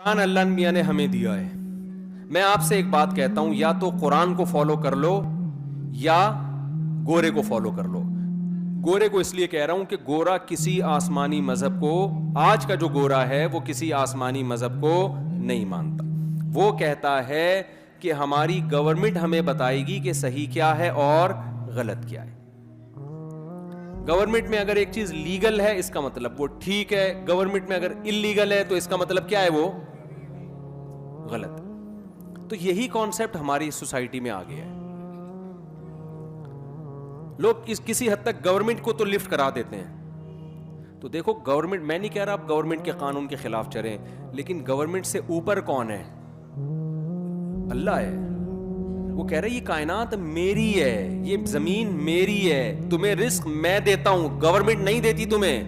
قرآن اللہ میاں نے ہمیں دیا ہے. میں آپ سے ایک بات کہتا ہوں, یا تو قرآن کو فالو کر لو یا گورے کو فالو کر لو. گورے کو اس لیے کہہ رہا ہوں کہ گورا کسی آسمانی مذہب کو, آج کا جو گورا ہے وہ کسی آسمانی مذہب کو نہیں مانتا. وہ کہتا ہے کہ ہماری گورنمنٹ ہمیں بتائے گی کہ صحیح کیا ہے اور غلط کیا ہے. گورنمنٹ میں اگر ایک چیز لیگل ہے اس کا مطلب وہ ٹھیک ہے, گورنمنٹ میں اگر انلیگل ہے تو اس کا مطلب کیا ہے, وہ غلط. تو یہی کانسیپٹ ہماری سوسائٹی میں آ گیا ہے. لوگ کسی حد تک گورنمنٹ کو تو لفٹ کرا دیتے ہیں. تو دیکھو گورنمنٹ, میں نہیں کہہ رہا آپ گورنمنٹ کے قانون کے خلاف چلیں, لیکن گورنمنٹ سے اوپر کون ہے؟ اللہ ہے. وہ کہہ رہے یہ کائنات میری ہے, یہ زمین میری ہے, تمہیں رزق میں دیتا ہوں, گورنمنٹ نہیں دیتی تمہیں.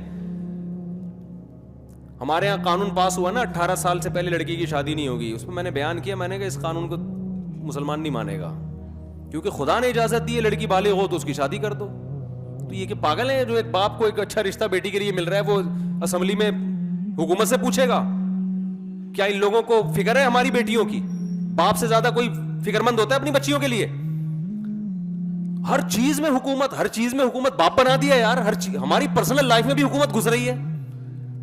ہمارے ہاں قانون پاس ہوا نا 18 سال سے پہلے لڑکی کی شادی نہیں ہوگی, اس پہ میں نے بیان کیا, میں نے کہا اس قانون کو مسلمان نہیں مانے گا, کیونکہ خدا نے اجازت دی ہے لڑکی بالغ ہو تو اس کی شادی کر دو. تو یہ کہ پاگل ہیں جو ایک باپ کو ایک اچھا رشتہ بیٹی کے لیے مل رہا ہے وہ اسمبلی میں حکومت سے پوچھے گا کیا ان لوگوں کو فکر ہے ہماری بیٹیوں کی؟ باپ سے زیادہ کوئی فکر مند ہوتا ہے اپنی بچیوں کے لیے؟ ہر چیز میں حکومت, ہر چیز میں حکومت باپ بنا دیا یار. ہر چیز, ہماری پرسنل لائف میں بھی حکومت گھس رہی ہے.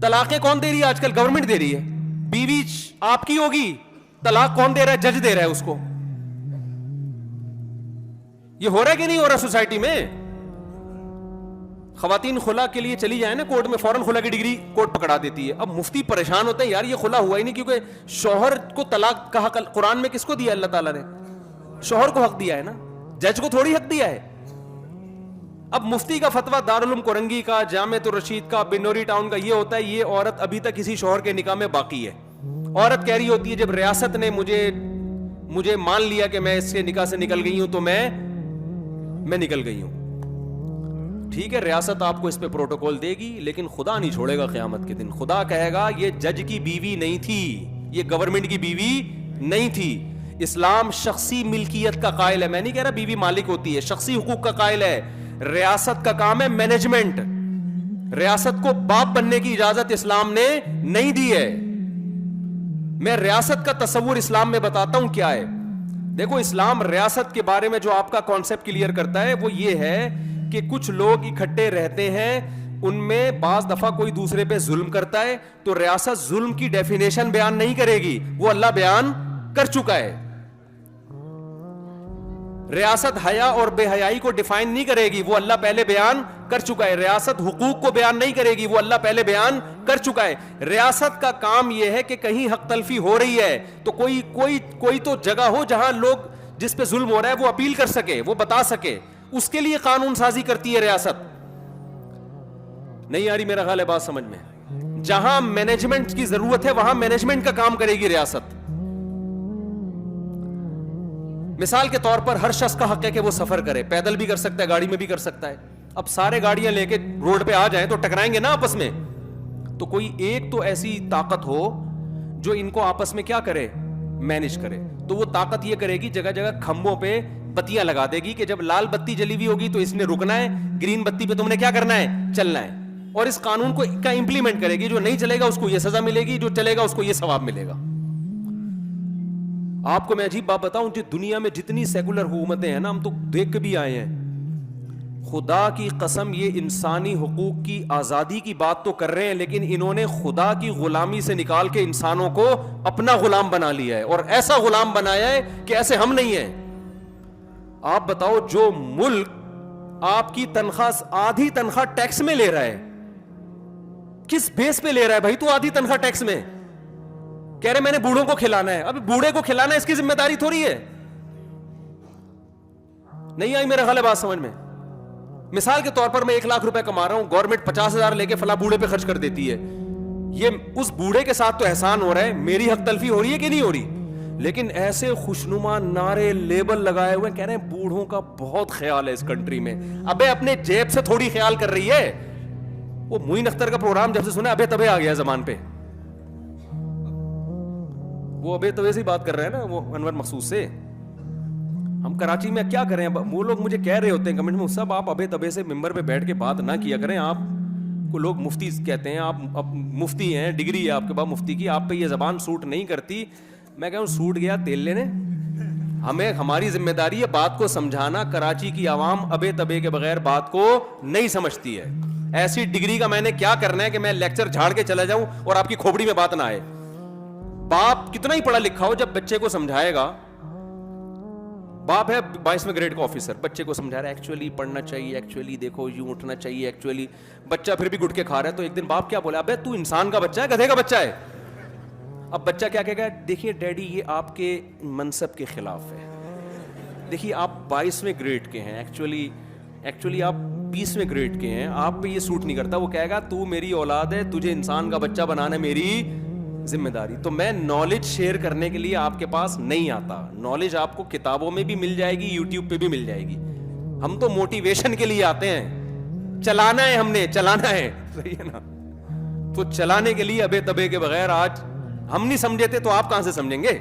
طلاقیں کون دے رہی ہے آج کل؟ گورنمنٹ دے رہی ہے. بیوی آپ کی ہوگی, طلاق کون دے رہا ہے؟ جج دے رہا ہے اس کو. یہ ہو رہا ہے کہ نہیں ہو رہا سوسائٹی میں؟ خواتین خلا کے لیے چلی جائیں نا کورٹ میں, فوراً خلا کی ڈگری کورٹ پکڑا دیتی ہے. اب مفتی پریشان ہوتے ہیں یار یہ خلا ہوا ہی نہیں, کیونکہ شوہر کو طلاق کا حق قرآن میں کس کو دیا؟ اللہ تعالیٰ نے شوہر کو حق دیا ہے نا, جج کو تھوڑی حق دیا ہے. اب مفتی کا فتویٰ دارالعلوم کورنگی کا, جامعۃ الرشید کا, بنوری ٹاؤن کا یہ ہوتا ہے یہ عورت ابھی تک کسی شوہر کے نکاح میں باقی ہے. عورت کہہ رہی ہوتی ہے جب ریاست نے مجھے مان لیا کہ میں اس کے نکاح سے نکل گئی ہوں تو میں نکل گئی ہوں. ٹھیک ہے, ریاست آپ کو اس پہ پروٹوکول دے گی, لیکن خدا نہیں چھوڑے گا قیامت کے دن. خدا کہے گا یہ جج کی بیوی نہیں تھی, یہ گورنمنٹ کی بیوی نہیں تھی. اسلام شخصی ملکیت کا قائل ہے. میں نہیں کہہ رہا بیوی مالک ہوتی ہے, شخصی حقوق کا قائل ہے. ریاست کا کام ہے مینجمنٹ. ریاست کو باپ بننے کی اجازت اسلام نے نہیں دی ہے. میں ریاست کا تصور اسلام میں بتاتا ہوں کیا ہے. دیکھو اسلام ریاست کے بارے میں جو آپ کا کانسیپٹ کلیئر کرتا ہے وہ یہ ہے کہ کچھ لوگ اکٹھے رہتے ہیں, ان میں بعض دفعہ کوئی دوسرے پہ ظلم کرتا ہے, تو ریاست ظلم کی ڈیفینیشن بیان نہیں کرے گی, وہ اللہ بیان کر چکا ہے. ریاست حیا اور بے حیائی کو ڈیفائن نہیں کرے گی, وہ اللہ پہلے بیان کر چکا ہے. ریاست حقوق کو بیان نہیں کرے گی, وہ اللہ پہلے بیان کر چکا ہے. ریاست کا کام یہ ہے کہ کہیں حق تلفی ہو رہی ہے تو کوئی تو جگہ ہو جہاں لوگ جس پہ ظلم ہو رہا ہے وہ اپیل کر سکے, وہ بتا سکے, اس کے لیے قانون سازی کرتی ہے ریاست. نہیں آ رہی میرا خیال ہے بات سمجھ میں؟ جہاں مینجمنٹ کی ضرورت ہے وہاں مینجمنٹ کا کام کرے گی ریاست. مثال کے طور پر ہر شخص کا حق ہے کہ وہ سفر کرے, پیدل بھی کر سکتا ہے, گاڑی میں بھی کر سکتا ہے. اب سارے گاڑیاں لے کے روڈ پہ آ جائیں تو ٹکرائیں گے نا آپس میں, تو کوئی ایک تو ایسی طاقت ہو جو ان کو آپس میں کیا کرے, مینج کرے. تو وہ طاقت یہ کرے گی جگہ جگہ کھمبوں پہ بتیاں لگا دے گی کہ جب لال بتی جلی ہوئی ہوگی تو اس نے رکنا ہے, گرین بتی پہ تم نے کیا کرنا ہے, چلنا ہے. اور اس قانون کو کا امپلیمنٹ کرے گی, جو نہیں چلے گا اس کو یہ سزا ملے گی, جو چلے گا اس کو یہ ثواب ملے گا. آپ کو میں عجیب بات بتاؤں, جو دنیا میں جتنی سیکولر حکومتیں ہیں نا, ہم تو دیکھ کے بھی آئے ہیں, خدا کی قسم یہ انسانی حقوق کی آزادی کی بات تو کر رہے ہیں, لیکن انہوں نے خدا کی غلامی سے نکال کے انسانوں کو اپنا غلام بنا لیا ہے, اور ایسا غلام بنایا ہے کہ ایسے ہم نہیں ہیں. آپ بتاؤ جو ملک آپ کی تنخواہ آدھی تنخواہ ٹیکس میں لے رہا ہے, کس بیس پہ لے رہا ہے بھائی تو آدھی تنخواہ ٹیکس میں؟ کہہ رہے میں نے بوڑھوں کو کھلانا ہے. اب بوڑھے کو کھلانا ہے اس کی ذمہ داری تھوڑی ہے. نہیں آئی میرا خیال ہے بات سمجھ میں؟ مثال کے طور پر میں 1 لاکھ روپے کما رہا ہوں, گورنمنٹ 50,000 لے کے فلاں بوڑھے پہ خرچ کر دیتی ہے. یہ اس بوڑھے کے ساتھ تو احسان ہو رہا ہے, میری حق تلفی ہو رہی ہے کہ نہیں ہو رہی؟ لیکن ایسے خوشنما نعرے لیبل لگائے ہوئے کہہ رہے ہیں بوڑھوں کا بہت خیال ہے اس کنٹری میں. ابے اپنے جیب سے تھوڑی خیال کر رہی ہے. وہ معین اختر کا پروگرام جب سے سنا ابے تبے آ گیا زبان پہ, وہ ابے تبے سے بات کر رہے ہیں نا, وہ انور مخصوص سے. ہم کراچی میں کیا کریں, وہ لوگ مجھے کہہ رہے ہوتے ہیں کمنٹ میں, سب آپ ابے تبے سے ممبر پہ بیٹھ کے بات نہ کیا کریں, آپ کو لوگ مفتی کہتے ہیں, آپ مفتی ہیں, ڈگری ہے آپ کے پاس مفتی کی, آپ پہ یہ زبان سوٹ نہیں کرتی. میں کہوں سوٹ گیا تیل لینے, ہمیں ہماری ذمہ داری ہے بات کو سمجھانا. کراچی کی عوام ابے تبے کے بغیر بات کو نہیں سمجھتی ہے. ایسی ڈگری کا میں نے کیا کرنا ہے کہ میں لیکچر جھاڑ کے چلا جاؤں اور آپ کی کھوپڑی میں بات نہ آئے. باپ کتنا ہی پڑھا لکھا ہو, جب بچے کو سمجھائے گا, باپ ہے 22ویں گریڈ کا آفیسر, بچے کو سمجھا رہا ہے ایکچولی پڑھنا چاہیے, ایکچولی دیکھو یوں اٹھنا چاہیے, ایکچولی بچہ پھر بھی گٹ کے کھا رہا ہے. تو ایک دن باپ کیا بولا, ابے تو انسان کا بچہ ہے گدھے کا بچہ ہے. اب بچہ کیا کہے گا, دیکھیے ڈیڈی یہ آپ کے منصب کے خلاف ہے, دیکھیے آپ 22ویں گریڈ کے ہیں, ایکچولی آپ 20ویں گریڈ کے ہیں, آپ پہ یہ سوٹ نہیں کرتا. وہ کہے گا تو میری اولاد ہے, تجھے انسان کا بچہ بنانا میری ذمہ داری. تو میں نالج شیئر کرنے کے لیے آپ کے پاس نہیں آتا. نالج آپ کو کتابوں میں بھی مل جائے گی, یوٹیوب پہ بھی مل جائے گی. ہم تو موٹیویشن کے لیے آتے ہیں, چلانا ہے, ہم نے چلانا ہے, صحیح ہے نا. تو چلانے کے لیے ابے تبے کے بغیر آج ہم نہیں سمجھے تھے تو آپ کہاں سے سمجھیں گے.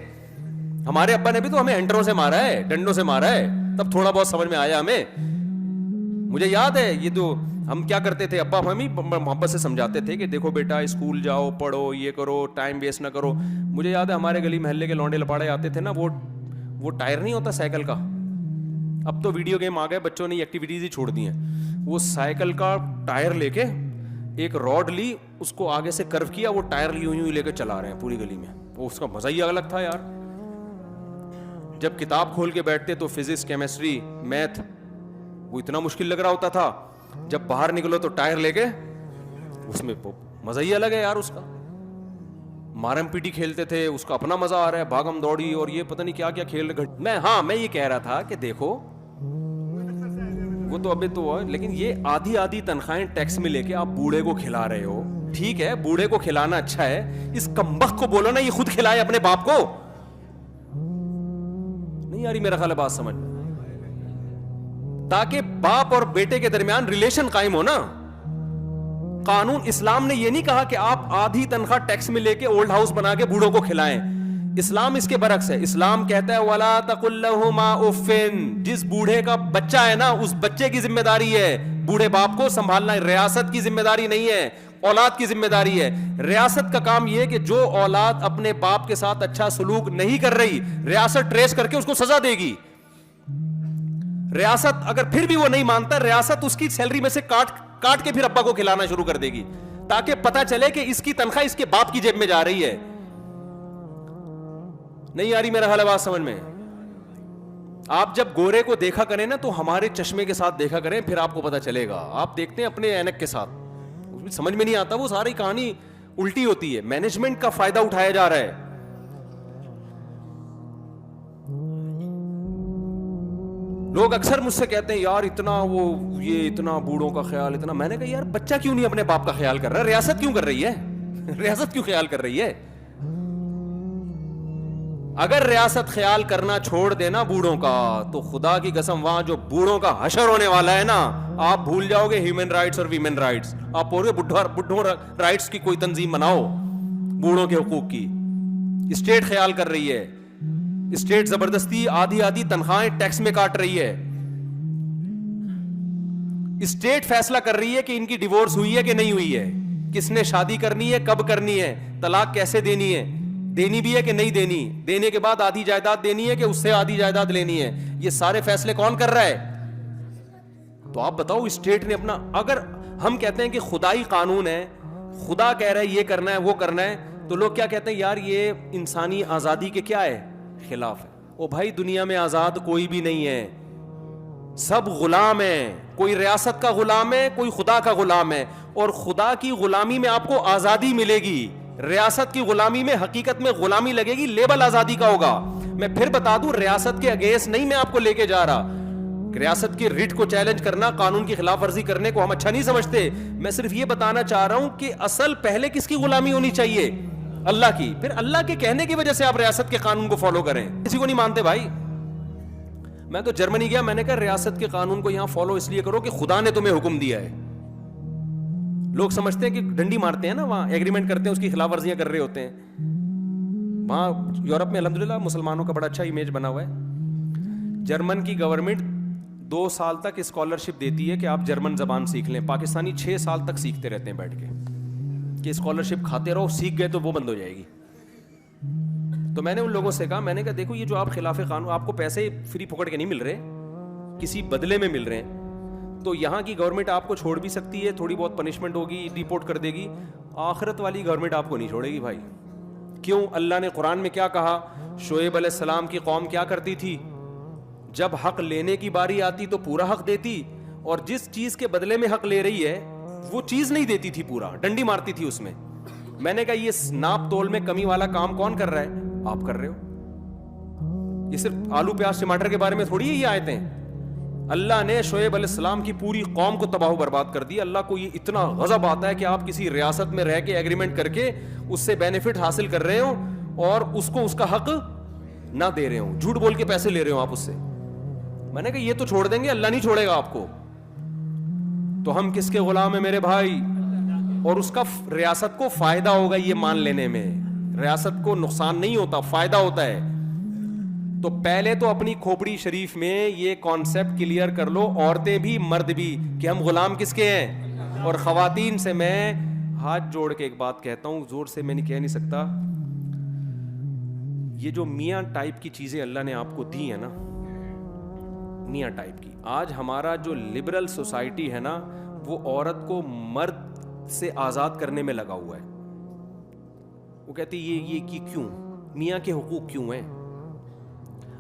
ہمارے ابا نے بھی تو ہمیں ہینڈروں سے مارا ہے, ڈنڈوں سے مارا ہے, تب تھوڑا بہت سمجھ میں آیا ہمیں. مجھے یاد ہے یہ تو ہم کیا کرتے تھے, ابا ہمیں محبت سے سمجھاتے تھے کہ دیکھو بیٹا اسکول جاؤ, پڑھو, یہ کرو, ٹائم ویسٹ نہ کرو. مجھے یاد ہے ہمارے گلی محلے کے لونڈے لپاڑے آتے تھے نا, وہ ٹائر نہیں ہوتا سائیکل کا, اب تو ویڈیو گیم آ گئے, بچوں نے ایکٹیویٹیز ہی چھوڑ دی ہیں. وہ سائیکل کا ٹائر لے کے ایک راڈ لی, اس کو آگے سے کرو کیا, وہ ٹائر یوں یوں لے کے چلا رہے ہیں پوری گلی میں. وہ اس کا مزہ ہی الگ تھا یار. جب کتاب کھول کے بیٹھتے تو فزکس, کیمسٹری, میتھ وہ اتنا مشکل لگ رہا ہوتا تھا, جب باہر نکلو تو ٹائر لے کے, اس میں مزہ ہی الگ ہے یار. اس کا مارم پیٹی کھیلتے تھے, اس کا اپنا مزہ آ رہا ہے, بھاگم دوڑی اور یہ پتہ نہیں کیا کیا کھیل. میں یہ کہہ رہا تھا کہ دیکھو وہ تو ابھی تو ہے, لیکن یہ آدھی تنخواہیں ٹیکس میں لے کے آپ بوڑھے کو کھلا رہے ہو. ٹھیک ہے بوڑھے کو کھلانا اچھا ہے, اس کمبخت کو بولو نا یہ خود کھلائے اپنے باپ کو. نہیں یاری میرا خیال ہے بات سمجھ, تاکہ باپ اور بیٹے کے درمیان ریلیشن قائم ہو نا. قانون اسلام نے یہ نہیں کہا کہ آپ آدھی تنخواہ ٹیکس میں لے کے اولڈ ہاؤس بنا کے بوڑھوں کو کھلائیں. اسلام اس کے برعکس ہے. اسلام کہتا ہے وَلَا تَقُلْ لَهُمَا اُفٍّ, جس بوڑھے کا بچہ ہے نا اس بچے کی ذمہ داری ہے بوڑھے باپ کو سنبھالنا. ریاست کی ذمہ داری نہیں ہے, اولاد کی ذمہ داری ہے. ریاست کا کام یہ کہ جو اولاد اپنے باپ کے ساتھ اچھا سلوک نہیں کر رہی, ریاست ٹریس کر کے اس کو سزا دے گی. ریاست اگر پھر بھی وہ نہیں مانتا, ریاست اس کی سیلری میں سے کاٹ کے پھر ابا کو کھلانا شروع کر دے گی, تاکہ پتا چلے کہ اس کی تنخواہ اس کے باپ کی جیب میں جا رہی ہے. نہیں آ رہی میرا حال بات سمجھ میں. آپ جب گورے کو دیکھا کریں نا تو ہمارے چشمے کے ساتھ دیکھا کریں, پھر آپ کو پتا چلے گا. آپ دیکھتے ہیں اپنے اینک کے ساتھ, سمجھ میں نہیں آتا, وہ ساری کہانی الٹی ہوتی ہے. مینجمنٹ کا فائدہ اٹھایا جا رہا ہے. لوگ اکثر مجھ سے کہتے ہیں یار اتنا بوڑھوں کا خیال اتنا. میں نے کہا یار بچہ کیوں نہیں اپنے باپ کا خیال کر رہا, ریاست کیوں کر رہی ہے, ریاست کیوں خیال کر رہی ہے. اگر ریاست خیال کرنا چھوڑ دینا بوڑھوں کا تو خدا کی قسم وہاں جو بوڑھوں کا حشر ہونے والا ہے نا, آپ بھول جاؤ گے ہیومن رائٹس اور ویمن رائٹس. آپ پورے بڈھوں رائٹس کی کوئی تنظیم بناؤ بوڑھوں کے حقوق کی. اسٹیٹ خیال کر رہی ہے, اسٹیٹ زبردستی آدھی تنخواہیں ٹیکس میں کاٹ رہی ہے. اسٹیٹ فیصلہ کر رہی ہے کہ ان کی ڈیورس ہوئی ہے کہ نہیں ہوئی ہے, کس نے شادی کرنی ہے, کب کرنی ہے, طلاق کیسے دینی ہے, دینی بھی ہے کہ نہیں دینی, دینے کے بعد آدھی جائیداد دینی ہے کہ اس سے آدھی جائیداد لینی ہے. یہ سارے فیصلے کون کر رہا ہے؟ تو آپ بتاؤ اسٹیٹ نے اپنا. اگر ہم کہتے ہیں کہ خدائی قانون ہے, خدا کہہ رہا ہے یہ کرنا ہے وہ کرنا ہے, تو لوگ کیا کہتے ہیں یار یہ انسانی آزادی کے کیا ہے, خلاف ہے. او بھائی دنیا میں آزاد کوئی بھی نہیں ہے, سب غلام ہیں. کوئی ریاست کا غلام ہے, کوئی خدا کا غلام ہے. اور خدا کی غلامی میں آپ کو آزادی ملے گی, ریاست کی غلامی میں حقیقت میں غلامی لگے گی, لیبل آزادی کا ہوگا. میں پھر بتا دوں ریاست کے اگینسٹ نہیں میں آپ کو لے کے جا رہا. ریاست کی ریٹ کو چیلنج کرنا, قانون کی خلاف ورزی کرنے کو ہم اچھا نہیں سمجھتے. میں صرف یہ بتانا چاہ رہا ہوں کہ اصل پہلے کس کی غلامی ہونی چاہیے, اللہ کی. پھر اللہ کے کہنے کی وجہ سے آپ ریاست کے قانون کو فالو کریں. کسی کو نہیں مانتے بھائی. میں تو جرمنی گیا, میں نے کہا ریاست کے قانون کو یہاں فالو اس لیے کرو کہ خدا نے تمہیں حکم دیا ہے. لوگ سمجھتے ہیں کہ ڈنڈی مارتے ہیں نا, وہاں ایگریمنٹ کرتے ہیں اس کی خلاف ورزیاں کر رہے ہوتے ہیں. وہاں یورپ میں الحمدللہ مسلمانوں کا بڑا اچھا امیج بنا ہوا ہے. جرمن کی گورنمنٹ 2 سال تک اسکالرشپ دیتی ہے کہ آپ جرمن زبان سیکھ لیں. پاکستانی 6 سال تک سیکھتے رہتے ہیں بیٹھ کے کہ اسکالرشپ کھاتے رہو, سیکھ گئے تو وہ بند ہو جائے گی. تو میں نے ان لوگوں سے کہا, میں نے کہا دیکھو یہ جو آپ خلاف قانون, آپ کو پیسے فری پکڑ کے نہیں مل رہے, کسی بدلے میں مل رہے ہیں. تو یہاں کی گورنمنٹ آپ کو چھوڑ بھی سکتی ہے, تھوڑی بہت پنشمنٹ ہوگی, ڈیپورٹ کر دے گی. آخرت والی گورنمنٹ آپ کو نہیں چھوڑے گی بھائی. کیوں؟ اللہ نے قرآن میں کیا کہا, شعیب علیہ السلام کی قوم کیا کرتی تھی, جب حق لینے کی باری آتی تو پورا حق دیتی, اور جس چیز کے بدلے میں حق لے رہی ہے وہ چیز نہیں دیتی تھی, پورا ڈنڈی مارتی تھی اس میں. میں نے کہا یہ ناپ تول میں کمی والا کام کون کر رہا ہے؟ آپ کر رہے ہو. یہ صرف آلو پیاز ٹماٹر کے بارے میں تھوڑی ہے یہ آیتیں. اللہ نے شعیب علیہ السلام کی پوری قوم کو تباہ و برباد کر دی. اللہ کو یہ اتنا غضب آتا ہے کہ آپ کسی ریاست میں رہ کے ایگریمنٹ کر کے اس سے بینیفٹ حاصل کر رہے ہو اور اس کو اس کا حق نہ دے رہے ہو, جھوٹ بول کے پیسے لے رہے ہو آپ اس سے. میں نے کہا یہ تو چھوڑ دیں گے, اللہ نہیں چھوڑے گا آپ کو. تو ہم کس کے غلام ہیں میرے بھائی؟ اور اس کا ریاست کو فائدہ ہوگا یہ مان لینے میں. ریاست کو نقصان نہیں ہوتا, فائدہ ہوتا ہے. تو پہلے تو اپنی کھوپڑی شریف میں یہ کانسیپٹ کلیئر کر لو, عورتیں بھی مرد بھی, کہ ہم غلام کس کے ہیں. اور خواتین سے میں ہاتھ جوڑ کے ایک بات کہتا ہوں, زور سے میں نہیں کہہ نہیں سکتا, یہ جو میاں ٹائپ کی چیزیں اللہ نے آپ کو دی ہیں نا, میاں ٹائپ کی, آج ہمارا جو لبرل سوسائٹی ہے نا وہ عورت کو مرد سے آزاد کرنے میں لگا ہوا ہے. وہ کہتی یہ کیوں, میاں کے حقوق کیوں ہیں؟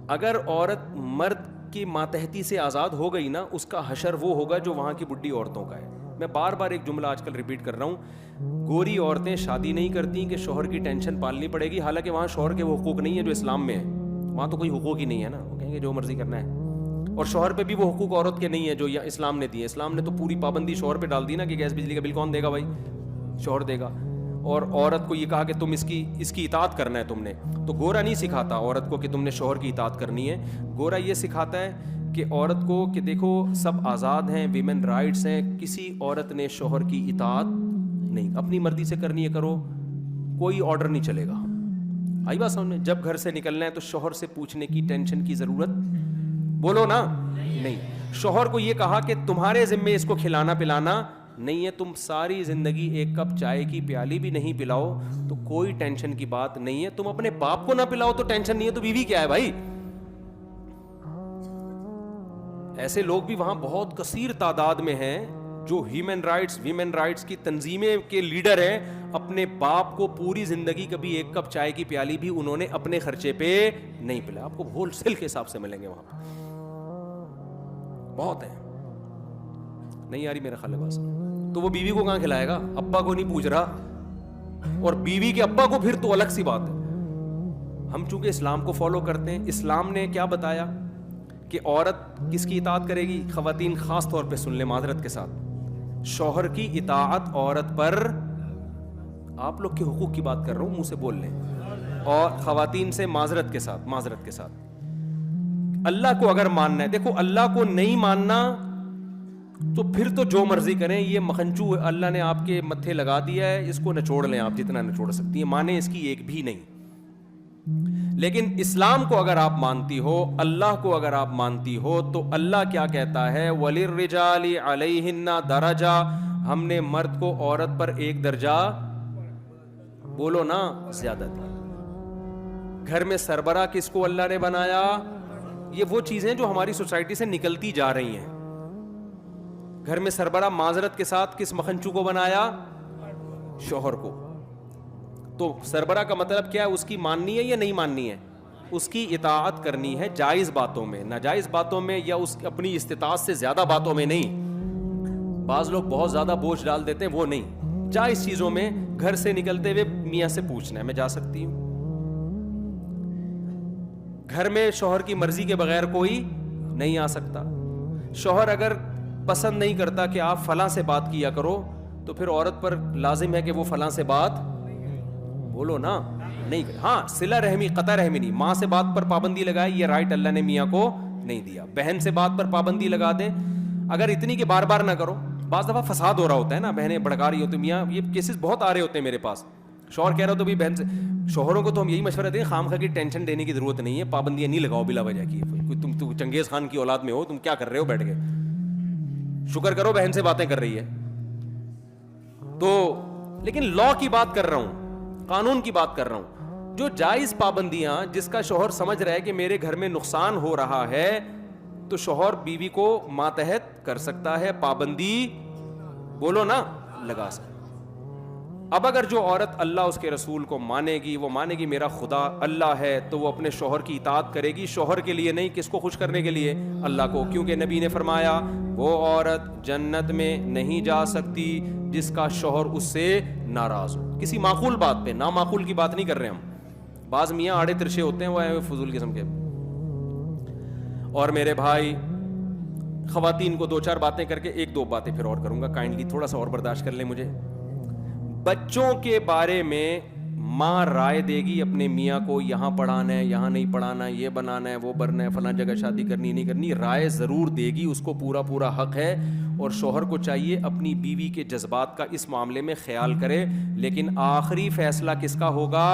اگر عورت مرد کی ماتحتی سے آزاد ہو گئی نا, اس کا حشر وہ ہوگا جو وہاں کی بڈھی عورتوں کا ہے. میں بار بار ایک جملہ آج کل ریپیٹ کر رہا ہوں, گوری عورتیں شادی نہیں کرتی کہ شوہر کی ٹینشن پالنی پڑے گی, حالانکہ وہاں شوہر کے وہ حقوق نہیں ہے جو اسلام میں ہے. وہاں تو کوئی حقوق ہی نہیں ہے نا, وہ کہیں گے جو مرضی کرنا ہے. اور شوہر پہ بھی وہ حقوق عورت کے نہیں ہے جو اسلام نے دیے. اسلام نے تو پوری پابندی شوہر پہ ڈال دی نا کہ گیس بجلی کا بل کون دے گا بھائی, شوہر دے گا. اور عورت کو یہ کہا کہ تم اس کی اطاعت کرنا ہے تم نے. تو گورا نہیں سکھاتا عورت کو کہ تم نے شوہر کی اطاعت کرنی ہے. گورا یہ سکھاتا ہے کہ عورت کو کہ دیکھو سب آزاد ہیں, ویمن رائٹس ہیں, کسی عورت نے شوہر کی اطاعت نہیں, اپنی مرضی سے کرنی ہے کرو, کوئی آرڈر نہیں چلے گا. آئی بات سامنے؟ جب گھر سے نکلنا ہے تو شوہر سے پوچھنے کی ٹینشن کی ضرورت, بولو نا, نہیں. شوہر کو یہ کہا کہ تمہارے ذمے اس کو کھلانا پلانا نہیں ہے, تم ساری زندگی ایک کپ چائے کی پیالی بھی نہیں پلاؤ تو کوئی ٹینشن کی بات نہیں ہے. تم اپنے باپ کو نہ پلاؤ تو ٹینشن نہیں ہے, تو بیوی کیا ہے بھائی؟ ایسے لوگ بھی وہاں بہت کثیر تعداد میں ہیں جو ہیومن رائٹس ویمن رائٹس کی تنظیمیں کے لیڈر ہیں. اپنے باپ کو پوری زندگی کبھی ایک کپ چائے کی پیالی بھی انہوں نے اپنے خرچے پہ نہیں پلایا. آپ کو ہول سیل کے حساب سے ملیں گے وہاں پہ, بہت ہیں. نہیں آ رہی میرا خیال ہے بس. تو وہ بیوی کو کہاں کھلائے گا؟ ابا کو نہیں پوچھ رہا, اور بیوی کے ابا کو پھر تو الگ سی بات ہے. ہم چونکہ اسلام کو فالو کرتے ہیں, اسلام نے کیا بتایا کہ عورت کس کی اطاعت کرے گی؟ خواتین خاص طور پہ سن لیں معذرت کے ساتھ, شوہر کی اطاعت عورت پر, آپ لوگ کے حقوق کی بات کر رہا ہوں, منہ سے بول لیں, اور خواتین سے معذرت کے ساتھ اللہ کو اگر ماننا ہے, دیکھو اللہ کو نہیں ماننا تو پھر تو جو مرضی کریں, یہ مکھنچو اللہ نے آپ کے متھے لگا دیا ہے, اس کو نچوڑ لیں آپ جتنا نچوڑ سکتی ہیں, مانیں اس کی ایک بھی نہیں. لیکن اسلام کو اگر آپ مانتی ہو, اللہ کو اگر آپ مانتی ہو, تو اللہ کیا کہتا ہے؟ وَلِلرِّجَالِ عَلَيْهِنَّ دَرَجَةٌ, ہم نے مرد کو عورت پر ایک درجہ, بولو نا, زیادہ دیا. گھر میں سربراہ کس کو اللہ نے بنایا؟ یہ وہ چیزیں جو ہماری سوسائٹی سے نکلتی جا رہی ہیں. گھر میں سربراہ معذرت کے ساتھ کس مکھنچو کو بنایا؟ شوہر کو. تو سربراہ کا مطلب کیا ہے؟ اس کی ماننی ہے یا نہیں ماننی ہے؟ اس کی اطاعت کرنی ہے جائز باتوں میں, ناجائز باتوں میں یا اس اپنی استطاعت سے زیادہ باتوں میں نہیں. بعض لوگ بہت زیادہ بوجھ ڈال دیتے ہیں, وہ نہیں. جائز چیزوں میں گھر سے نکلتے ہوئے میاں سے پوچھنا ہے میں جا سکتی ہوں. گھر میں شوہر کی مرضی کے بغیر کوئی نہیں آ سکتا. شوہر اگر پسند نہیں کرتا کہ آپ فلاں سے بات کیا کرو, تو پھر عورت پر لازم ہے کہ وہ فلاں سے بات, بولو نا, نہیں کرے. ہاں صلہ رحمی, قطع رحمی نہیں, ماں سے بات پر پابندی لگائے, یہ رائٹ اللہ نے میاں کو نہیں دیا. بہن سے بات پر پابندی لگا دیں, اگر اتنی کہ بار بار نہ کرو. بعض دفعہ فساد ہو رہا ہوتا ہے نا, بہنیں بھڑکا رہی ہوتی, میاں یہ کیسز بہت آ رہے ہوتے ہیں میرے پاس, شوہر کہہ رہا ہو تو بھی بہن سے, شوہروں کو تو ہم یہی مشورہ دیں خامخواہ کی ٹینشن دینے کی ضرورت نہیں ہے, پابندیاں نہیں لگاؤ بلا وجہ کی. کوئی تم چنگیز خان کی اولاد میں ہو, تم کیا کر رہے ہو بیٹھ کے, شکر کرو بہن سے باتیں کر رہی ہے. تو لیکن لا کی بات کر رہا ہوں, قانون کی بات کر رہا ہوں, جو جائز پابندیاں جس کا شوہر سمجھ رہا ہے کہ میرے گھر میں نقصان ہو رہا ہے, تو شوہر بیوی کو ماتحت کر سکتا ہے, پابندی بولو نا لگا سکتا. اب اگر جو عورت اللہ اس کے رسول کو مانے گی, وہ مانے گی میرا خدا اللہ ہے, تو وہ اپنے شوہر کی اطاعت کرے گی, شوہر کے لیے نہیں, کس کو خوش کرنے کے لیے, اللہ کو. کیونکہ نبی نے فرمایا وہ عورت جنت میں نہیں جا سکتی جس کا شوہر اس سے ناراض ہو. کسی معقول بات پہ, نامعقول کی بات نہیں کر رہے ہم. بعض میاں آڑے ترشے ہوتے ہیں, وہ فضول قسم کے. اور میرے بھائی, خواتین کو دو چار باتیں کر کے ایک دو باتیں پھر اور کروں گا, کائنڈلی تھوڑا سا اور برداشت کر لیں مجھے. بچوں کے بارے میں ماں رائے دے گی اپنے میاں کو, یہاں پڑھانا ہے, یہاں نہیں پڑھانا, یہ بنانا ہے, وہ بننا ہے, فلاں جگہ شادی کرنی نہیں کرنی, رائے ضرور دے گی, اس کو پورا پورا حق ہے. اور شوہر کو چاہیے اپنی بیوی کے جذبات کا اس معاملے میں خیال کرے, لیکن آخری فیصلہ کس کا ہوگا,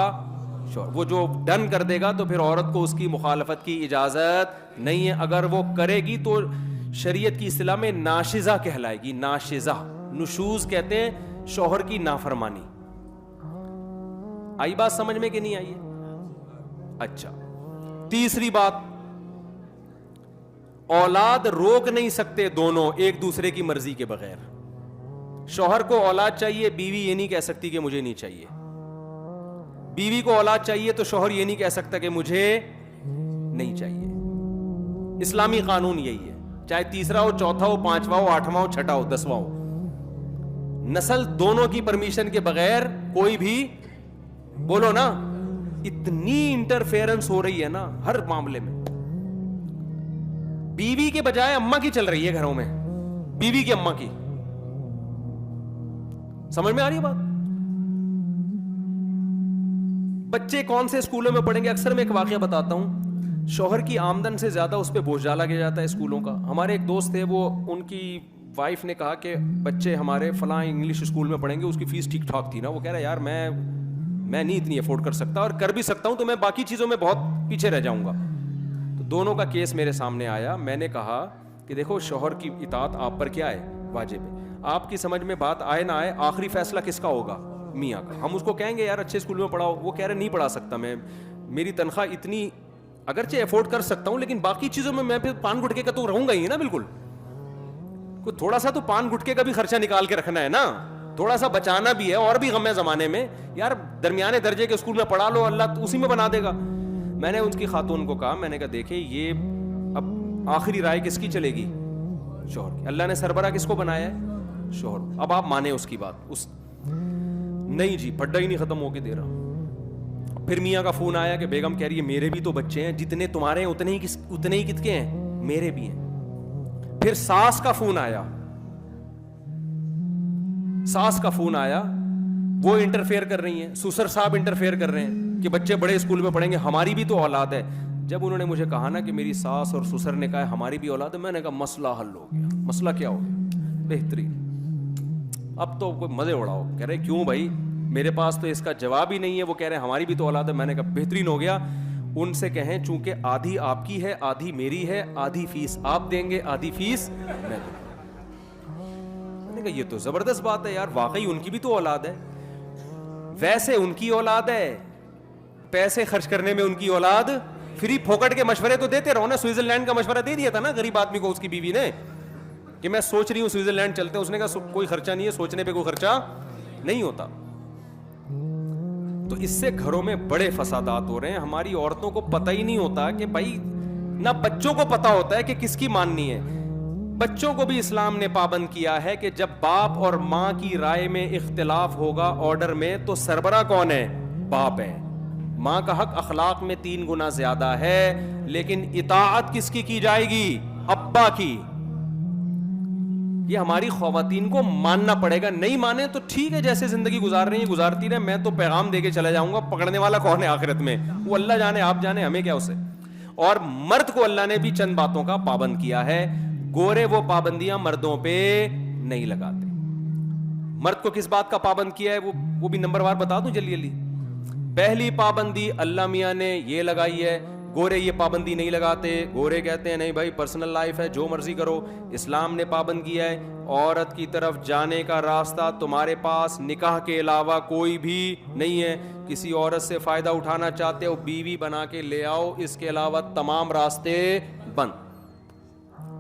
شوہر. وہ جو ڈن کر دے گا تو پھر عورت کو اس کی مخالفت کی اجازت نہیں ہے. اگر وہ کرے گی تو شریعت کی اصطلاح میں ناشزہ کہلائے گی, ناشزہ. نشوز کہتے ہیں شوہر کی نافرمانی. آئی بات سمجھ میں کہ نہیں آئی؟ اچھا, تیسری بات, اولاد روک نہیں سکتے دونوں ایک دوسرے کی مرضی کے بغیر. شوہر کو اولاد چاہیے, بیوی یہ نہیں کہہ سکتی کہ مجھے نہیں چاہیے. بیوی کو اولاد چاہیے تو شوہر یہ نہیں کہہ سکتا کہ مجھے نہیں چاہیے. اسلامی قانون یہی ہے, چاہے تیسرا ہو, چوتھا ہو, پانچواں ہو, آٹھواں ہو, چھٹا ہو, دسواں ہو, نسل دونوں کی پرمیشن کے بغیر کوئی بھی, بولو نا. اتنی انٹرفیئرنس ہو رہی ہے نا ہر معاملے میں. بیوی کے بجائے اماں کی چل رہی ہے گھروں میں, بیوی کی اماں کی. سمجھ میں آ رہی ہے بات؟ بچے کون سے اسکولوں میں پڑھیں گے؟ اکثر میں ایک واقعہ بتاتا ہوں, شوہر کی آمدن سے زیادہ اس پہ بوجھ ڈالا گیا جاتا ہے اسکولوں کا. ہمارے ایک دوست تھے, وہ ان کی وائف نے کہا کہ بچے ہمارے فلاں انگلش اسکول میں پڑھیں گے, اس کی فیس ٹھیک ٹھاک تھی نا. وہ کہہ رہا ہے یار میں نہیں اتنی افورڈ کر سکتا, اور کر بھی سکتا ہوں تو میں باقی چیزوں میں بہت پیچھے رہ جاؤں گا. تو دونوں کا کیس میرے سامنے آیا. میں نے کہا کہ دیکھو شوہر کی اطاعت آپ پر کیا ہے, واجب ہے. آپ کی سمجھ میں بات آئے نہ آئے, آخری فیصلہ کس کا ہوگا, میاں کا. ہم اس کو کہیں گے یار اچھے اسکول میں پڑھاؤ, وہ کہہ رہے نہیں پڑھا سکتا میں, میری تنخواہ اتنی, اگرچہ افورڈ کر سکتا ہوں لیکن باقی چیزوں میں پھر پان گٹکے کا تو رہوں گا ہی نا. بالکل, کوئی تھوڑا سا تو پان گٹکے کا بھی خرچہ نکال کے رکھنا ہے نا, تھوڑا سا بچانا بھی ہے. اور بھی غم ہے زمانے میں یار, درمیانے درجے کے اسکول میں پڑھا لو, اللہ اسی میں بنا دے گا. میں نے اس کی خاتون کو کہا, میں نے کہا دیکھیں یہ اب آخری رائے کس کی چلے گی, شوہر کی. اللہ نے سربراہ کس کو بنایا ہے, شوہر. اب آپ مانیں اس کی بات. اس نہیں جی, پھڈا ہی نہیں ختم ہو کے دے رہا. پھر میاں کا فون آیا کہ بیگم کہہ رہی ہے میرے بھی تو بچے ہیں, جتنے تمہارے ہیں اتنے ہی کس کے ہیں, میرے بھی ہیں. پھر ساس کا فون آیا, وہ انٹرفیئر کر رہی ہیں, سسر صاحب انٹرفیئر کر رہے ہیں کہ بچے بڑے اسکول میں پڑھیں گے, ہماری بھی تو اولاد ہے. جب انہوں نے مجھے کہا نا کہ میری ساس اور سسر نے کہا ہماری بھی اولاد ہے, میں نے کہا مسئلہ حل ہو گیا. مسئلہ کیا ہو گیا, بہترین. اب تو کوئی مزے اڑاؤ. کہہ رہے کیوں بھائی, میرے پاس تو اس کا جواب ہی نہیں ہے. وہ کہہ رہے ہیں ہماری بھی تو اولاد ہے. میں نے کہا بہترین ہو گیا. ان سے کہیں چونکہ آدھی آپ کی ہے, آدھی میری ہے, آدھی فیس آپ دیں گے, آدھی فیس میں دوں گا. میں نے کہا یہ تو زبردست بات ہے یار, واقعی ان کی بھی تو اولاد ہے. ویسے ان کی اولاد ہے, پیسے خرچ کرنے میں ان کی اولاد. فری پھوکٹ کے مشورے تو دیتے رہو نا. سوئٹزرلینڈ کا مشورہ دے دیا تھا نا غریب آدمی کو اس کی بیوی نے کہ میں سوچ رہی ہوں سوئٹزرلینڈ چلتے. اس نے کہا کوئی خرچہ نہیں ہے, سوچنے پہ کوئی خرچہ نہیں ہوتا. تو اس سے گھروں میں بڑے فسادات ہو رہے ہیں. ہماری عورتوں کو پتہ ہی نہیں ہوتا کہ بھائی, نہ بچوں کو پتہ ہوتا ہے کہ کس کی ماننی ہے. بچوں کو بھی اسلام نے پابند کیا ہے کہ جب باپ اور ماں کی رائے میں اختلاف ہوگا آرڈر میں, تو سربراہ کون ہے, باپ ہے. ماں کا حق اخلاق میں 3 گنا زیادہ ہے, لیکن اطاعت کس کی جائے گی, ابا کی. یہ ہماری خواتین کو ماننا پڑے گا. نہیں مانے تو ٹھیک ہے, جیسے زندگی گزار رہی ہیں گزارتی رہے. میں تو پیغام دے کے چلا جاؤں گا, پکڑنے والا کون ہے آخرت میں, وہ اللہ جانے, آپ جانے, ہمیں کیا اسے. اور مرد کو اللہ نے بھی چند باتوں کا پابند کیا ہے. گورے وہ پابندیاں مردوں پہ نہیں لگاتے. مرد کو کس بات کا پابند کیا ہے وہ بھی نمبر وار بتا دوں جلدی جلدی. پہلی پابندی اللہ میاں نے یہ لگائی ہے. گورے یہ پابندی نہیں لگاتے. گورے کہتے ہیں نہیں بھائی پرسنل لائف ہے جو مرضی کرو. اسلام نے پابند کیا ہے عورت کی طرف جانے کا راستہ تمہارے پاس نکاح کے علاوہ کوئی بھی نہیں ہے. کسی عورت سے فائدہ اٹھانا چاہتے ہو بیوی بنا کے لے آؤ, اس کے علاوہ تمام راستے بند.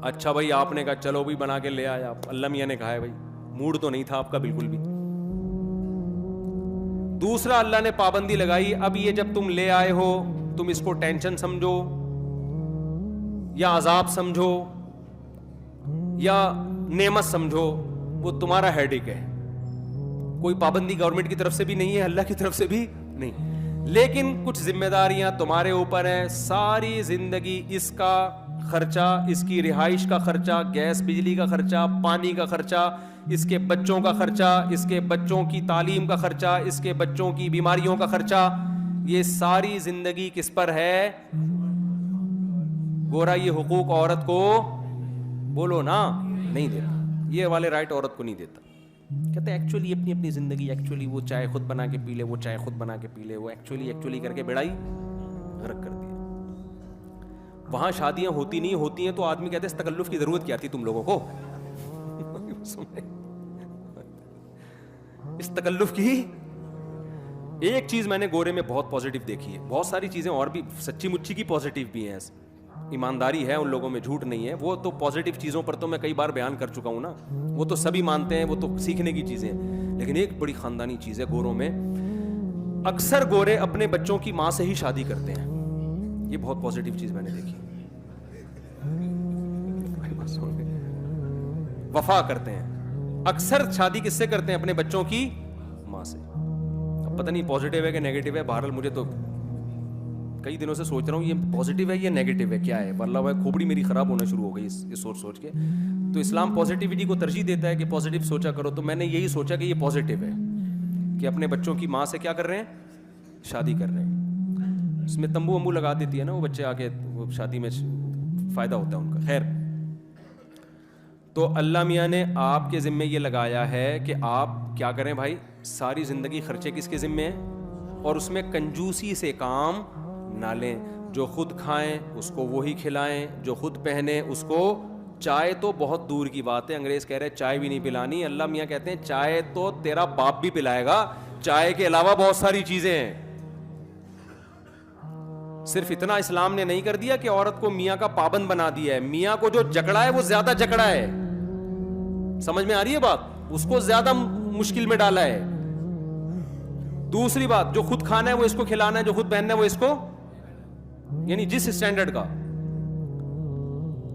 اچھا بھائی آپ نے کہا چلو بھی بنا کے لے آیا, اللہ میاں نے کہا ہے بھائی موڈ تو نہیں تھا آپ کا بالکل بھی. دوسرا اللہ نے پابندی لگائی, اب یہ جب تم لے آئے ہو تم اس کو ٹینشن سمجھو یا عذاب سمجھو یا نعمت سمجھو, وہ تمہارا ہیڈیک ہے. کوئی پابندی گورنمنٹ کی طرف سے بھی نہیں ہے, اللہ کی طرف سے بھی نہیں, لیکن کچھ ذمہ داریاں تمہارے اوپر ہیں. ساری زندگی اس کا خرچہ, اس کی رہائش کا خرچہ, گیس بجلی کا خرچہ, پانی کا خرچہ, اس کے بچوں کا خرچہ, اس کے بچوں کی تعلیم کا خرچہ, اس کے بچوں کی بیماریوں کا خرچہ, یہ ساری زندگی کس پر ہے؟ گورا یہ حقوق عورت کو بولو نا نہیں دیتا, یہ والے رائٹ عورت کو نہیں دیتا. کہتے ہیں ایکچولی اپنی اپنی زندگی, ایکچولی وہ چائے خود بنا کے پی لے, وہ چائے خود بنا کے پی لے, وہ ایکچولی کر کے بیڑائی غرق کر دیا. وہاں شادیاں ہوتی نہیں, ہوتی ہیں تو آدمی کہتے ہیں اس تکلف کی ضرورت کیا تھی تم لوگوں کو, اس تکلف کی. ایک چیز میں نے گورے میں بہت پازیٹیو دیکھی ہے, بہت ساری چیزیں اور بھی سچی مچی کی پازیٹیو بھی ہیں, ایمانداری ہے ان لوگوں میں, جھوٹ نہیں ہے, وہ تو پازیٹیو چیزوں پر تو میں کئی بار بیان کر چکا ہوں نا, وہ تو سبھی مانتے ہیں, وہ تو سیکھنے کی چیزیں ہیں. لیکن ایک بڑی خاندانی چیز ہے گوروں میں, اکثر گورے اپنے بچوں کی ماں سے ہی شادی کرتے ہیں. یہ بہت پازیٹیو چیز میں نے دیکھی. وفا کرتے ہیں, اکثر شادی کس سے کرتے ہیں؟ اپنے بچوں کی ماں سے. اب پتہ نہیں پازیٹیو ہے کہ نیگیٹو ہے, بہرحال مجھے تو کئی دنوں سے سوچ رہا ہوں یہ پازیٹیو ہے یا نیگیٹو ہے, کیا ہے. واللہ بھائی کھوپڑی میری خراب ہونا شروع ہو گئی اس سوچ کے. تو اسلام پازیٹیوٹی کو ترجیح دیتا ہے کہ پازیٹیو سوچا کرو, تو میں نے یہی سوچا کہ یہ پازیٹیو ہے کہ اپنے بچوں کی ماں سے کیا کر رہے ہیں؟ شادی کر رہے ہیں. اس میں تمبو ومبو لگا دیتی ہے نا وہ بچے, آگے وہ شادی میں فائدہ ہوتا ہے ان کا. خیر, تو اللہ میاں نے آپ کے ذمے یہ لگایا ہے کہ آپ کیا کریں بھائی, ساری زندگی خرچے کس کے ذمے ہیں, اور اس میں کنجوسی سے کام نہ لیں. جو خود کھائیں اس کو وہی کھلائیں, جو خود پہنیں اس کو. چائے تو بہت دور کی بات ہے, انگریز کہہ رہے چائے بھی نہیں پلانی, اللہ میاں کہتے ہیں چائے تو تیرا باپ بھی پلائے گا, چائے کے علاوہ بہت ساری چیزیں ہیں. صرف اتنا اسلام نے نہیں کر دیا کہ عورت کو میاں کا پابند بنا دیا ہے, میاں کو جو جکڑا ہے وہ زیادہ جکڑا ہے. سمجھ میں آ رہی ہے بات؟ اس کو زیادہ مشکل میں ڈالا ہے. دوسری بات, جو خود کھانا ہے وہ اس کو کھلانا ہے, جو خود پہننا ہے وہ اس کو, یعنی جس اسٹینڈرڈ کا.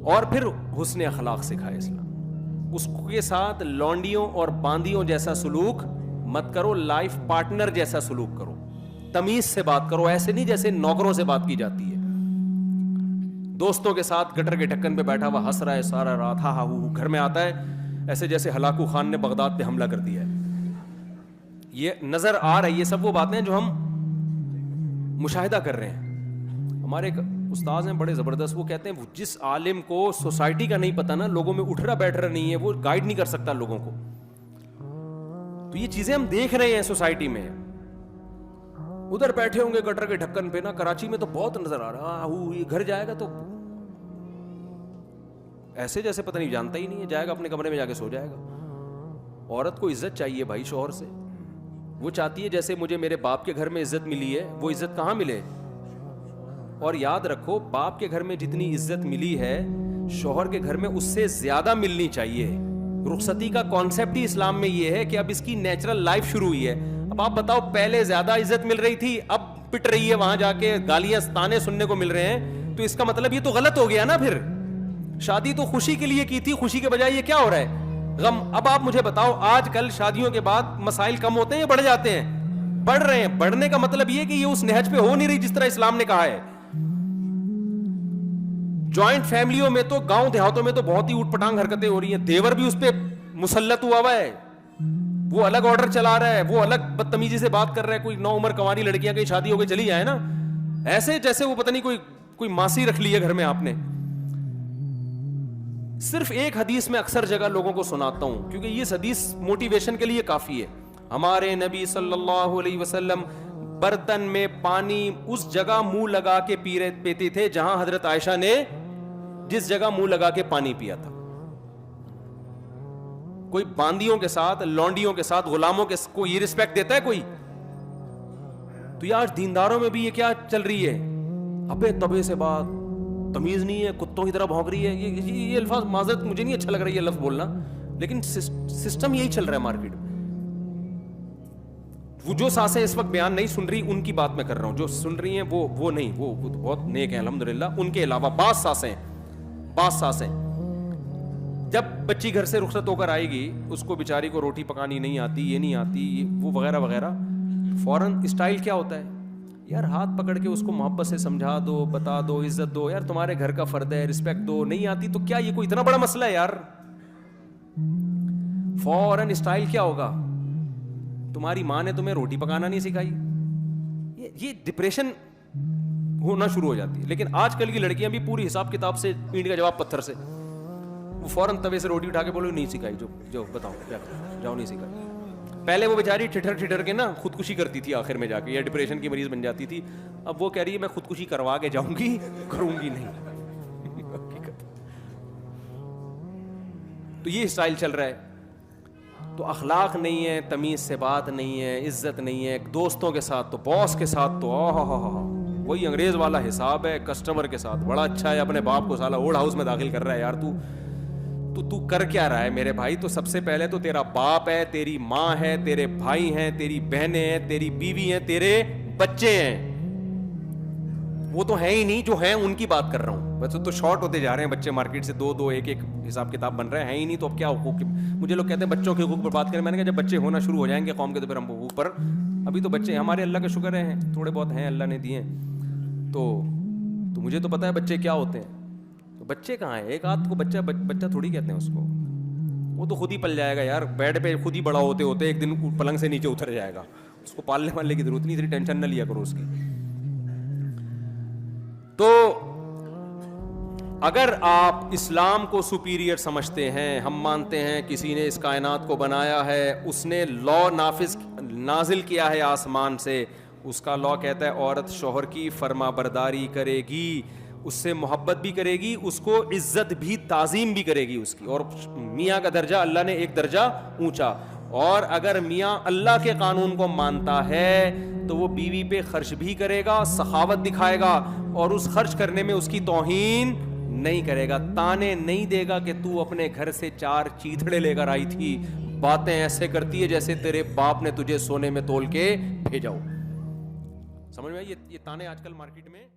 اور پھر حسن اخلاق سکھائے اسلام, اس کے ساتھ لونڈیوں اور باندیوں جیسا سلوک مت کرو, لائف پارٹنر جیسا سلوک کرو, تمیز سے بات کرو, ایسے نہیں جیسے نوکروں سے بات کی جاتی ہے. دوستوں کے ساتھ گٹر کے ڈھکن پہ بیٹھا ہوا ہنس رہا ہے سارا رات, ہا ہا ہو, گھر میں آتا ہے ایسے جیسے ہلاکو خان نے بغداد پہ حملہ کر دیا ہے. یہ نظر آ رہا ہے, یہ سب وہ باتیں جو ہم مشاہدہ کر رہے ہیں. ہمارے ایک استاذ ہیں بڑے زبردست, وہ کہتے ہیں جس عالم کو سوسائٹی کا نہیں پتا نا, لوگوں میں اٹھ رہا بیٹھ رہا نہیں ہے, وہ گائیڈ نہیں کر سکتا لوگوں کو. تو یہ چیزیں ہم دیکھ رہے ہیں سوسائٹی میں. ادھر بیٹھے ہوں گے گٹر کے ڈھکن پہ نا, کراچی میں تو بہت نظر آ رہا ہے, یہ گھر جائے گا تو ایسے جیسے پتہ نہیں جانتا ہی نہیں ہے, جائے گا اپنے کمرے میں جا کے سو جائے گا. عورت کو عزت چاہیے بھائی شوہر سے, وہ چاہتی ہے جیسے مجھے میرے باپ کے گھر میں عزت ملی ہے وہ عزت کہاں ملے. اور یاد رکھو باپ کے گھر میں جتنی عزت ملی ہے شوہر کے گھر میں اس سے زیادہ ملنی چاہیے. رخصتی کا کانسیپٹ ہی اسلام میں یہ ہے کہ اب اس کی نیچرل لائف شروع ہوئی ہے. اب آپ بتاؤ, پہلے زیادہ عزت مل رہی تھی, اب پٹ رہی ہے, وہاں جا کے گالیاں تانے سننے کو مل رہے ہیں, تو اس کا مطلب یہ تو غلط ہو گیا نا. پھر شادی تو خوشی کے لیے کی تھی, خوشی کے بجائے یہ کیا ہو رہا ہے, غم. اب آپ مجھے بتاؤ, آج کل شادیوں کے بعد مسائل کم ہوتے ہیں یا بڑھ جاتے ہیں؟ بڑھ رہے ہیں. بڑھنے کا مطلب یہ کہ یہ اس نہج پہ ہو نہیں رہی جس طرح اسلام نے کہا ہے. جوائنٹ فیملیوں میں تو, گاؤں دیہاتوں میں تو بہت ہی اوٹ پٹانگ حرکتیں ہو رہی ہیں. دیور بھی اس پہ مسلط ہوا ہے, وہ الگ آرڈر چلا رہا ہے, وہ الگ بدتمیزی سے بات کر رہا ہے. کوئی نو عمر کنواری لڑکیاں کہیں شادی ہو کے چلی جائے نا, ایسے جیسے وہ پتہ نہیں کوئی ماسی رکھ لی ہے گھر میں آپ نے. صرف ایک حدیث میں اکثر جگہ لوگوں کو سناتا ہوں کیونکہ یہ حدیث موٹیویشن کے لیے کافی ہے. ہمارے نبی صلی اللہ علیہ وسلم برتن میں پانی اس جگہ منہ لگا کے پیتے تھے جہاں حضرت عائشہ نے جس جگہ منہ لگا کے پانی پیا تھا. کوئی باندیوں کے ساتھ, لونڈیوں کے ساتھ, غلاموں کے کو یہ رسپیکٹ دیتا ہے کوئی؟ تو یار دینداروں میں بھی یہ کیا چل رہی ہے, ابے تبے سے بات, تمیز نہیں ہے, کتوں کی طرح بھونک رہی ہے. یہ الفاظ معذرت مجھے نہیں اچھا لگ رہا ہے یہ لفظ بولنا, لیکن سسٹم یہی چل رہا ہے مارکیٹ میں. وہ جو سانسیں اس وقت بیان نہیں سن رہی ان کی بات میں کر رہا ہوں, جو سن رہی ہیں وہ نہیں, وہ بہت نیک ہیں الحمدللہ. ان کے علاوہ بعض سانسیں جب بچی گھر سے رخصت ہو کر آئے گی, اس کو بیچاری کو روٹی پکانی نہیں آتی, یہ نہیں آتی, وہ وغیرہ وغیرہ, فوراً اسٹائل کیا ہوتا ہے یار, ہاتھ پکڑ کے اس کو محبت سے سمجھا دو, بتا دو, عزت دو, یار تمہارے گھر کا فرد ہے, رسپیکٹ دو. نہیں آتی تو کیا یہ کوئی اتنا بڑا مسئلہ ہے یار؟ فوراً اسٹائل کیا ہوگا, تمہاری ماں نے تمہیں روٹی پکانا نہیں سکھائی. یہ ڈپریشن ہونا شروع ہو جاتی ہے. لیکن آج کل کی لڑکیاں بھی پوری حساب کتاب سے, اینٹ کا جواب پتھر سے, وہ فوراً توے سے روٹی اٹھا کے بولو نہیں سکھائی, جو بتاؤ کیا جاؤ نہیں سکھائی. پہلے وہ بیچاری ٹھٹر کے نا خودکشی کرتی تھی آخر میں جا کے, یا ڈپریشن کی مریض بن جاتی تھی. اب وہ کہہ رہی ہے میں خودکشی کروا کے جاؤں گی, کروں گی نہیں. تو یہ اسٹائل چل رہا ہے. تو اخلاق نہیں ہے, تمیز سے بات نہیں ہے, عزت نہیں ہے. دوستوں کے ساتھ تو, باس کے ساتھ تو وہی انگریز والا حساب ہے. کسٹمر کے ساتھ بڑا اچھا ہے, اپنے باپ کو سالا اوڑ ہاؤس میں داخل کر رہا ہے. یار تو کر کیا رہا ہے میرے بھائی؟ تو سب سے پہلے تو تیرا باپ ہے, تیری ماں ہے, تیرے بھائی ہیں, تیری بہنیں ہیں, تیری بیوی ہیں, تیرے بچے ہیں. وہ تو ہیں ہی نہیں, جو ہیں ان کی بات کر رہا ہوں. ویسے تو شارٹ ہوتے جا رہے ہیں بچے مارکیٹ سے, دو ایک حساب کتاب بن رہے ہیں ہی نہیں. تو اب کیا حقوق؟ مجھے لوگ کہتے ہیں بچوں کے حقوق پر بات کریں. میں نے کہا جب بچے ہونا شروع ہو جائیں گے قوم کے تو پھر ہم حقوق پر, ابھی تو بچے ہمارے اللہ کا شکر ہیں تھوڑے بہت ہیں, اللہ نے دیے. تو مجھے تو پتا ہے بچے کیا ہوتے ہیں. تو بچے کہاں ہیں؟ ایک آدھ کو بچہ تھوڑی کہتے ہیں اس کو, وہ تو خود ہی پل جائے گا یار. بیڈ پہ خود ہی بڑا ہوتے ایک دن پلنگ سے نیچے اتر جائے گا. اس کو پالنے والے کی ضرورت نہیں, اتنی ٹینشن نہ لیا کرو اس کی. تو اگر آپ اسلام کو سپیریئر سمجھتے ہیں, ہم مانتے ہیں کسی نے اس کائنات کو بنایا ہے, اس نے لا نازل کیا ہے آسمان سے. اس کا لا کہتا ہے عورت شوہر کی فرما برداری کرے گی, اس سے محبت بھی کرے گی, اس کو عزت بھی تعظیم بھی کرے گی اس کی. اور میاں کا درجہ اللہ نے ایک درجہ اونچا. اور اگر میاں اللہ کے قانون کو مانتا ہے تو وہ بیوی پہ خرچ بھی کرے گا, سخاوت دکھائے گا, اور اس خرچ کرنے میں اس کی توہین نہیں کرے گا, تانے نہیں دے گا کہ تو اپنے گھر سے 4 چیتڑے لے کر آئی تھی, باتیں ایسے کرتی ہے جیسے تیرے باپ نے تجھے سونے میں تول کے بھیجا ہو. سمجھ میں یہ تانے آج کل مارکیٹ میں